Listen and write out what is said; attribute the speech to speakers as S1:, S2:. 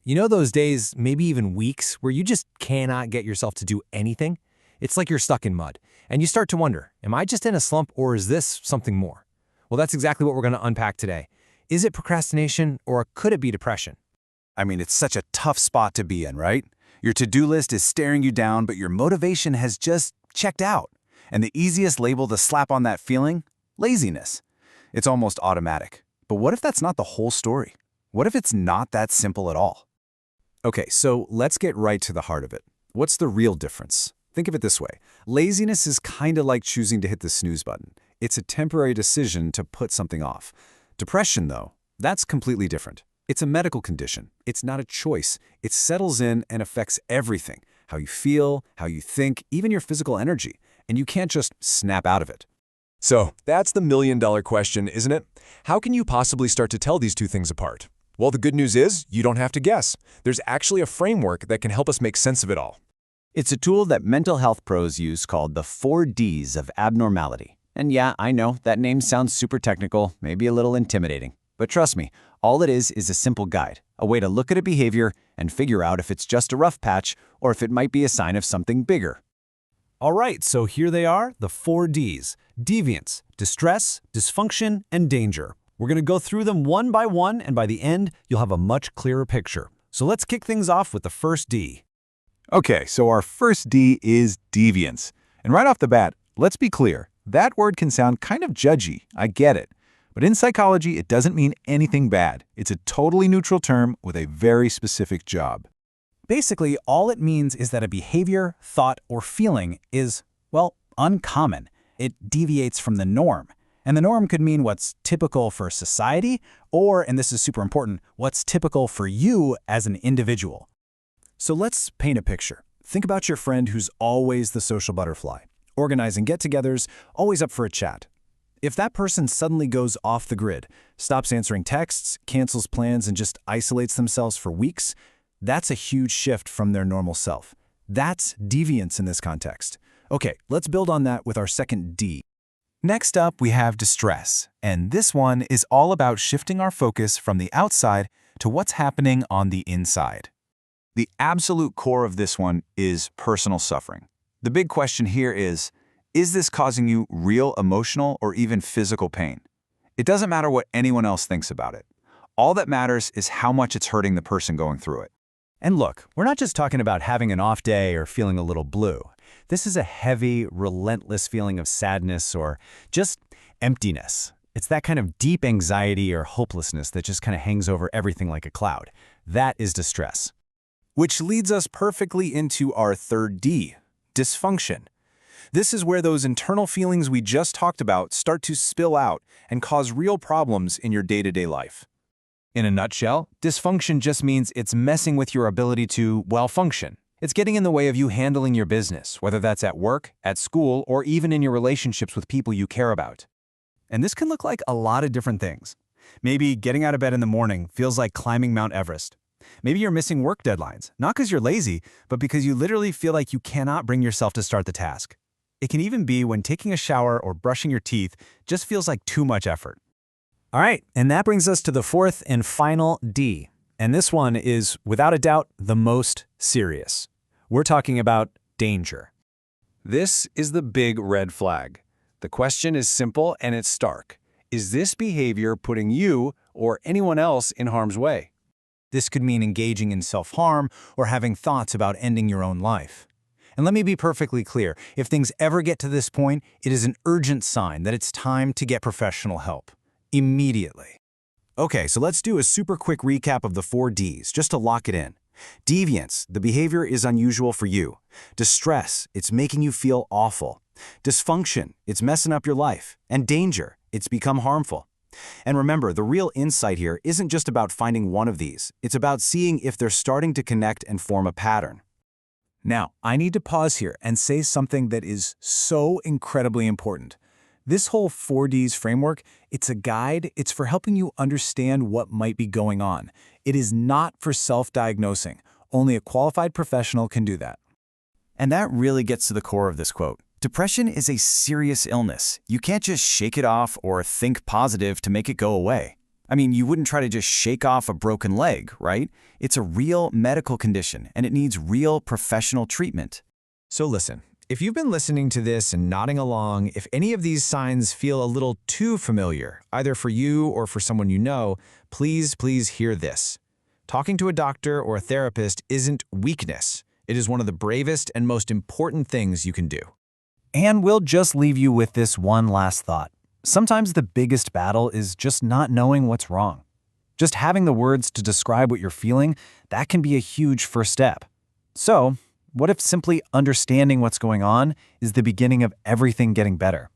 S1: You know those days, maybe even weeks, where you just cannot get yourself to do anything? It's like you're stuck in mud. And you start to wonder, am I just in a slump or is this something more? Well, that's exactly what we're going to unpack today. Is it procrastination or could it be depression?
S2: I mean, it's such a tough spot to be in, right? Your to-do list is staring you down, but your motivation has just checked out. And the easiest label to slap on that feeling? Laziness. It's almost automatic. But what if that's not the whole story? What if it's not that simple at all? Okay, so let's get right to the heart of it. What's the real difference? Think of it this way. Laziness is kind of like choosing to hit the snooze button. It's a temporary decision to put something off. Depression, though, that's completely different. It's a medical condition. It's not a choice. It settles in and affects everything. How you feel, how you think, even your physical energy. And you can't just snap out of it.
S3: So, that's the million-dollar question, isn't it? How can you possibly start to tell these two things apart? Well, the good news is, you don't have to guess. There's actually a framework that can help us make sense of it all.
S2: It's a tool that mental health pros use called the 4 Ds of abnormality. And yeah, I know, that name sounds super technical, maybe a little intimidating. But trust me, all it is a simple guide, a way to look at a behavior and figure out if it's just a rough patch or if it might be a sign of something bigger.
S1: All right, so here they are, the 4 Ds. Deviance, distress, dysfunction, and danger. We're going to go through them one by one, and by the end, you'll have a much clearer picture. So let's kick things off with the first D.
S4: Okay, so our first D is deviance. And right off the bat, let's be clear. That word can sound kind of judgy, I get it. But in psychology, it doesn't mean anything bad. It's a totally neutral term with a very specific job.
S5: Basically, all it means is that a behavior, thought, or feeling is, well, uncommon. It deviates from the norm. And the norm could mean what's typical for society, or, and this is super important, what's typical for you as an individual. So let's paint a picture. Think about your friend who's always the social butterfly, organizing get-togethers, always up for a chat. If that person suddenly goes off the grid, stops answering texts, cancels plans, and just isolates themselves for weeks, that's a huge shift from their normal self. That's deviance in this context. Okay, let's build on that with our second D.
S2: Next up, we have distress. And this one is all about shifting our focus from the outside to what's happening on the inside. The absolute core of this one is personal suffering. The big question here is this causing you real emotional or even physical pain? It doesn't matter what anyone else thinks about it. All that matters is how much it's hurting the person going through it.
S5: And look, we're not just talking about having an off day or feeling a little blue. This is a heavy, relentless feeling of sadness or just emptiness. It's that kind of deep anxiety or hopelessness that just kind of hangs over everything like a cloud. That is distress.
S1: Which leads us perfectly into our third D, dysfunction. This is where those internal feelings we just talked about start to spill out and cause real problems in your day-to-day life. In a nutshell, dysfunction just means it's messing with your ability to, well, function. It's getting in the way of you handling your business, whether that's at work, at school, or even in your relationships with people you care about. And this can look like a lot of different things. Maybe getting out of bed in the morning feels like climbing Mount Everest. Maybe you're missing work deadlines, not because you're lazy, but because you literally feel like you cannot bring yourself to start the task. It can even be when taking a shower or brushing your teeth just feels like too much effort. All right, and that brings us to the fourth and final D. And this one is, without a doubt, the most serious. We're talking about danger.
S3: This is the big red flag. The question is simple and it's stark. Is this behavior putting you or anyone else in harm's way?
S5: This could mean engaging in self-harm or having thoughts about ending your own life. And let me be perfectly clear, if things ever get to this point, it is an urgent sign that it's time to get professional help. Immediately. Okay, so let's do a super quick recap of the 4 Ds, just to lock it in. Deviance, the behavior is unusual for you. Distress, it's making you feel awful. Dysfunction, it's messing up your life. And danger, it's become harmful. And remember, the real insight here isn't just about finding one of these. It's about seeing if they're starting to connect and form a pattern. Now, I need to pause here and say something that is so incredibly important. This whole 4 Ds framework, it's a guide. It's for helping you understand what might be going on. It is not for self-diagnosing. Only a qualified professional can do that. And that really gets to the core of this quote. Depression is a serious illness. You can't just shake it off or think positive to make it go away.
S2: I mean, you wouldn't try to just shake off a broken leg, right? It's a real medical condition, and it needs real professional treatment.
S3: So listen, if you've been listening to this and nodding along, if any of these signs feel a little too familiar, either for you or for someone you know, please hear this. Talking to a doctor or a therapist isn't weakness. It is one of the bravest and most important things you can do.
S5: And we'll just leave you with this one last thought. Sometimes the biggest battle is just not knowing what's wrong. Just having the words to describe what you're feeling, that can be a huge first step. So, what if simply understanding what's going on is the beginning of everything getting better?